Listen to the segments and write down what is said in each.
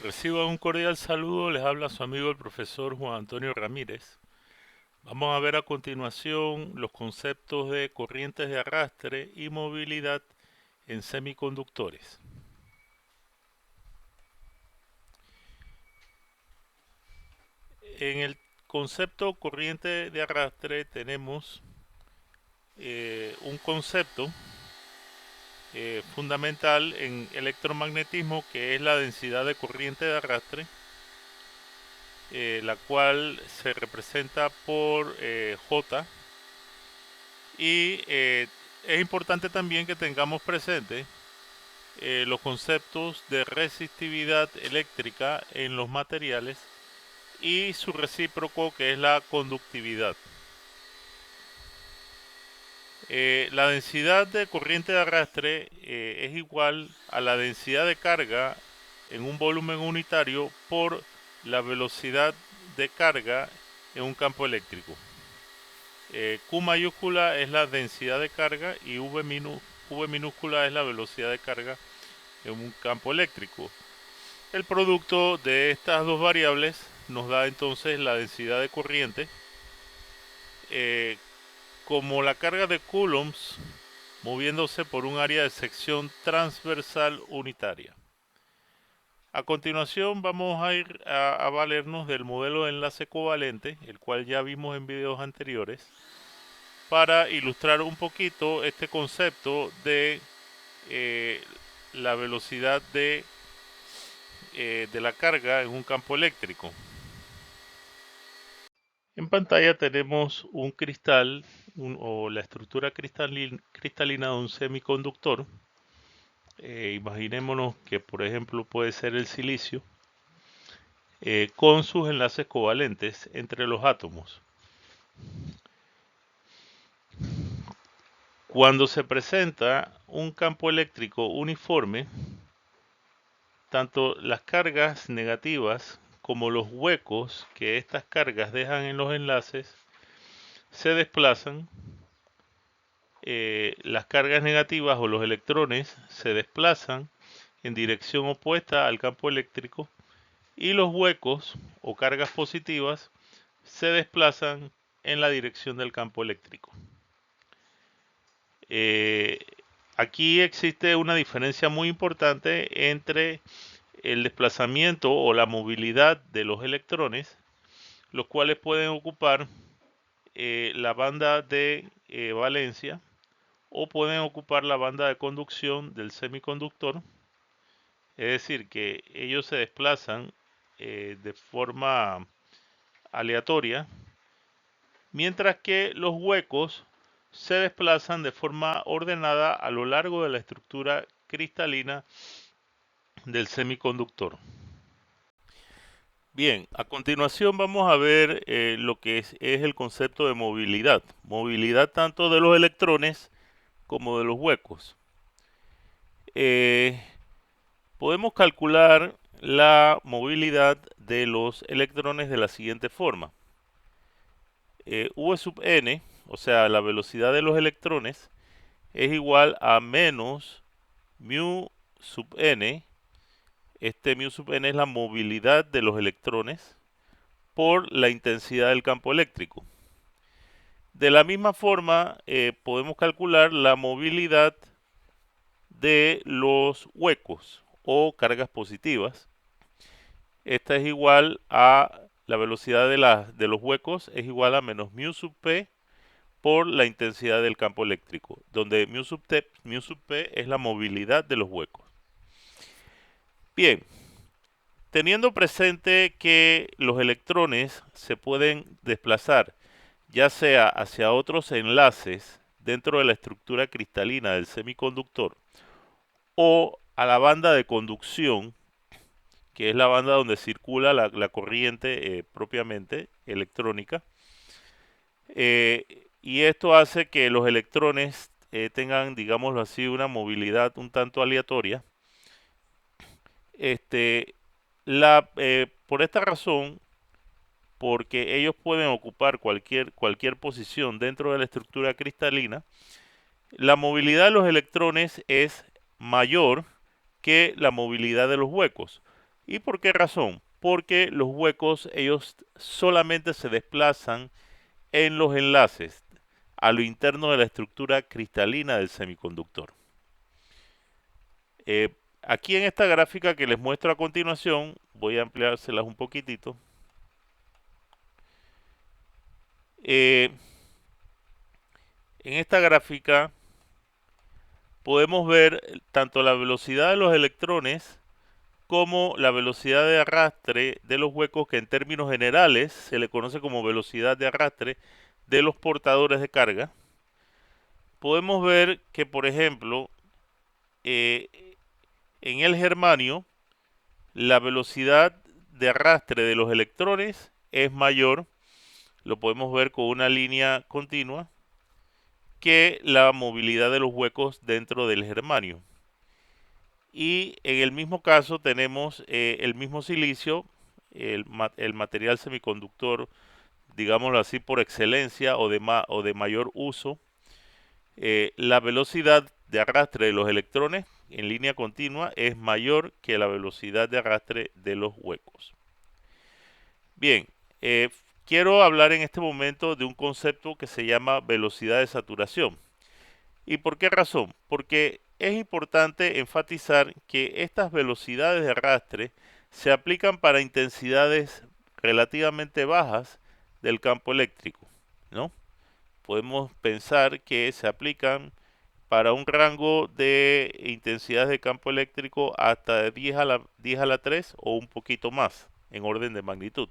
Reciban un cordial saludo, les habla su amigo el profesor Juan Antonio Ramírez. Vamos a ver a continuación los conceptos de corrientes de arrastre y movilidad en semiconductores. En el concepto corriente de arrastre tenemos un concepto fundamental en electromagnetismo, que es la densidad de corriente de arrastre, la cual se representa por J. Y es importante también que tengamos presente los conceptos de resistividad eléctrica en los materiales y su recíproco, que es la conductividad. La densidad de corriente de arrastre es igual a la densidad de carga en un volumen unitario por la velocidad de carga en un campo eléctrico. Q mayúscula es la densidad de carga y V minúscula es la velocidad de carga en un campo eléctrico. El producto de estas dos variables nos da entonces la densidad de corriente. Como la carga de coulombs moviéndose por un área de sección transversal unitaria. A continuación vamos a ir a valernos del modelo de enlace covalente, el cual ya vimos en videos anteriores, para ilustrar un poquito este concepto de la velocidad de la carga en un campo eléctrico. En pantalla tenemos un cristal o la estructura cristalina de un semiconductor. Imaginémonos que, por ejemplo, puede ser el silicio, con sus enlaces covalentes entre los átomos. Cuando se presenta un campo eléctrico uniforme, tanto las cargas negativas como los huecos que estas cargas dejan en los enlaces se desplazan. Las cargas negativas o los electrones se desplazan en dirección opuesta al campo eléctrico y los huecos o cargas positivas se desplazan en la dirección del campo eléctrico. Aquí existe una diferencia muy importante entre el desplazamiento o la movilidad de los electrones, los cuales pueden ocupar la banda de valencia o pueden ocupar la banda de conducción del semiconductor. Es decir, que ellos se desplazan de forma aleatoria, mientras que los huecos se desplazan de forma ordenada a lo largo de la estructura cristalina del semiconductor. Bien, a continuación vamos a ver lo que es el concepto de movilidad. Movilidad tanto de los electrones como de los huecos. Podemos calcular la movilidad de los electrones de la siguiente forma. V sub n, o sea, la velocidad de los electrones, es igual a menos mu sub n. Este mu sub n es la movilidad de los electrones por la intensidad del campo eléctrico. De la misma forma, podemos calcular la movilidad de los huecos o cargas positivas. Esta es igual a la velocidad de los huecos, es igual a menos mu sub p por la intensidad del campo eléctrico, donde mu sub p es la movilidad de los huecos. Bien, teniendo presente que los electrones se pueden desplazar ya sea hacia otros enlaces dentro de la estructura cristalina del semiconductor o a la banda de conducción, que es la banda donde circula la corriente propiamente electrónica, y esto hace que los electrones tengan, digámoslo así, una movilidad un tanto aleatoria. Por esta razón, porque ellos pueden ocupar cualquier posición dentro de la estructura cristalina, la movilidad de los electrones es mayor que la movilidad de los huecos. ¿Y por qué razón? Porque los huecos ellos solamente se desplazan en los enlaces a lo interno de la estructura cristalina del semiconductor. Aquí en esta gráfica que les muestro a continuación, voy a ampliárselas un poquitito. En esta gráfica podemos ver tanto la velocidad de los electrones como la velocidad de arrastre de los huecos, que en términos generales se le conoce como velocidad de arrastre de los portadores de carga. Podemos ver que, por ejemplo, en el germanio, la velocidad de arrastre de los electrones es mayor, lo podemos ver con una línea continua, que la movilidad de los huecos dentro del germanio. Y en el mismo caso tenemos el mismo silicio, el material semiconductor, digámoslo así, por excelencia o de mayor uso. La velocidad de arrastre de los electrones en línea continua es mayor que la velocidad de arrastre de los huecos. Bien, quiero hablar en este momento de un concepto que se llama velocidad de saturación. ¿Y por qué razón? Porque es importante enfatizar que estas velocidades de arrastre se aplican para intensidades relativamente bajas del campo eléctrico, ¿no? Podemos pensar que se aplican para un rango de intensidades de campo eléctrico hasta de 10 a la 3 o un poquito más en orden de magnitud.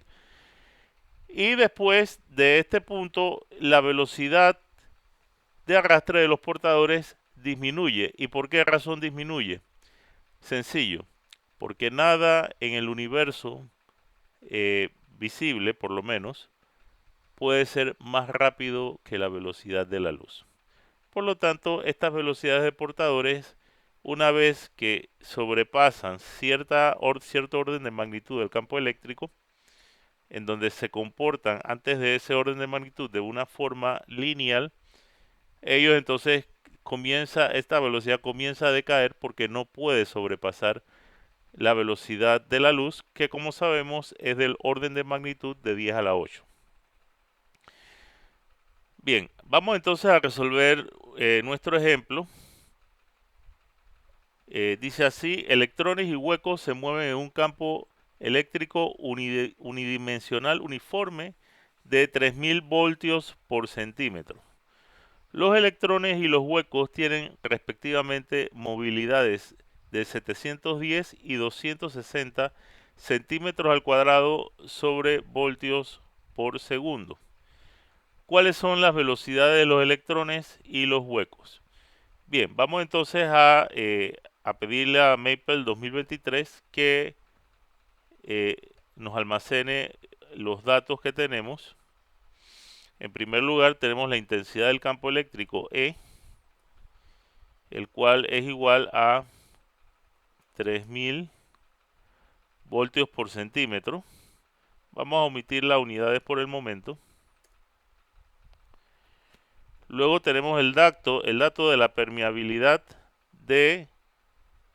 Y después de este punto, la velocidad de arrastre de los portadores disminuye. ¿Y por qué razón disminuye? Sencillo, porque nada en el universo visible, por lo menos, puede ser más rápido que la velocidad de la luz. Por lo tanto, estas velocidades de portadores, una vez que sobrepasan cierto orden de magnitud del campo eléctrico, en donde se comportan antes de ese orden de magnitud de una forma lineal, ellos entonces esta velocidad comienza a decaer porque no puede sobrepasar la velocidad de la luz, que como sabemos es del orden de magnitud de 10 a la 8. Bien, vamos entonces a resolver nuestro ejemplo. Dice así: electrones y huecos se mueven en un campo eléctrico unidimensional uniforme de 3000 voltios por centímetro. Los electrones y los huecos tienen respectivamente movilidades de 710 y 260 centímetros al cuadrado sobre voltios por segundo. ¿Cuáles son las velocidades de los electrones y los huecos? Bien, vamos entonces a pedirle a Maple 2023 que nos almacene los datos que tenemos. En primer lugar tenemos la intensidad del campo eléctrico E, el cual es igual a 3000 voltios por centímetro. Vamos a omitir las unidades por el momento. Luego tenemos el dato de la permeabilidad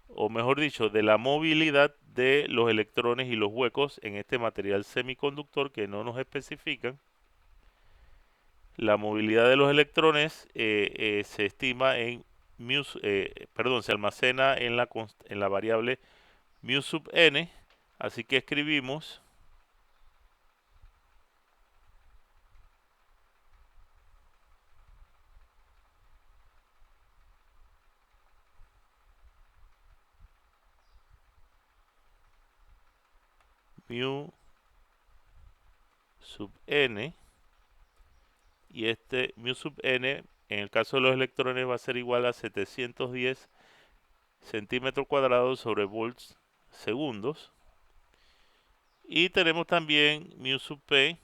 o mejor dicho, de la movilidad de los electrones y los huecos en este material semiconductor que no nos especifican. La movilidad de los electrones se estima se almacena en la variable mu sub n, así que escribimos mu sub n, y este mu sub n en el caso de los electrones va a ser igual a 710 centímetros cuadrados sobre volts segundos. Y tenemos también mu sub p,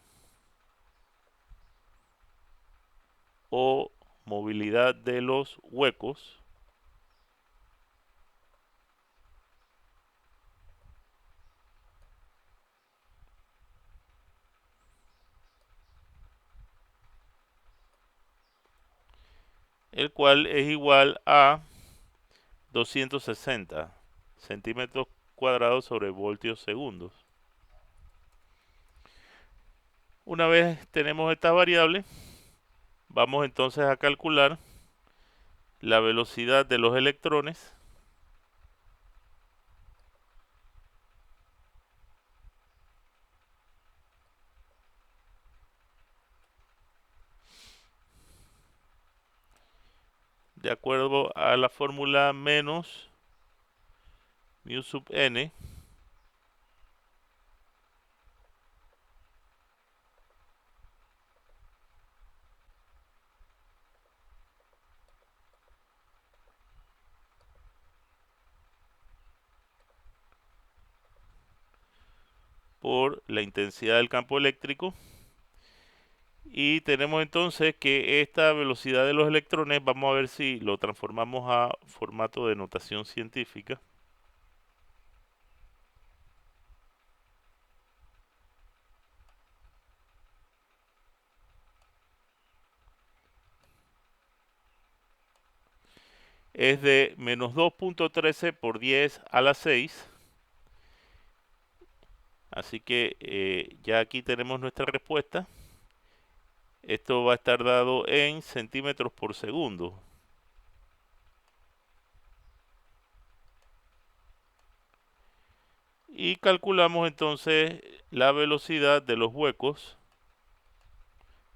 o movilidad de los huecos, el cual es igual a 260 centímetros cuadrado sobre voltios segundos. Una vez tenemos esta variable, vamos entonces a calcular la velocidad de los electrones de acuerdo a la fórmula menos mu sub n por la intensidad del campo eléctrico. Y tenemos entonces que esta velocidad de los electrones, vamos a ver si lo transformamos a formato de notación científica. Es de menos 2.13 por 10 a la 6. Así que ya aquí tenemos nuestra respuesta. Esto va a estar dado en centímetros por segundo. Y calculamos entonces la velocidad de los huecos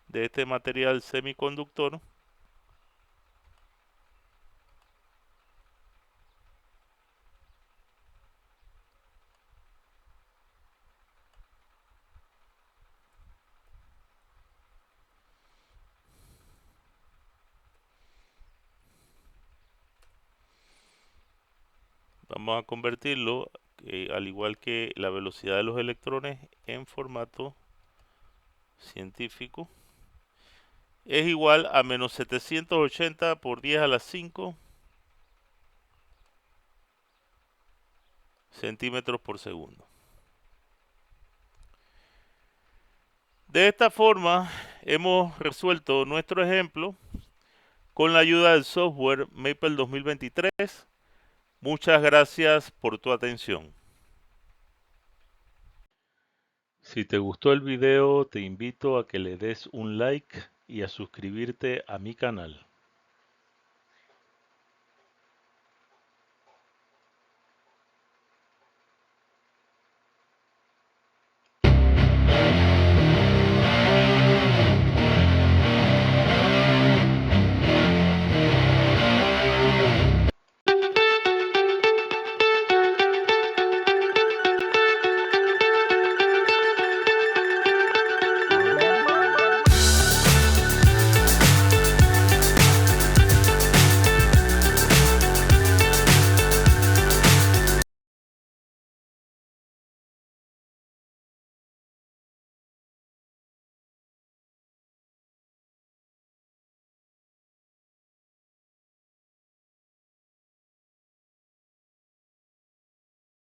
de este material semiconductor vamos a convertirlo, al igual que la velocidad de los electrones, en formato científico. Es igual a menos 780 por 10 a la 5 centímetros por segundo. De esta forma hemos resuelto nuestro ejemplo con la ayuda del software Maple 2023. Muchas gracias por tu atención. Si te gustó el video, te invito a que le des un like y a suscribirte a mi canal.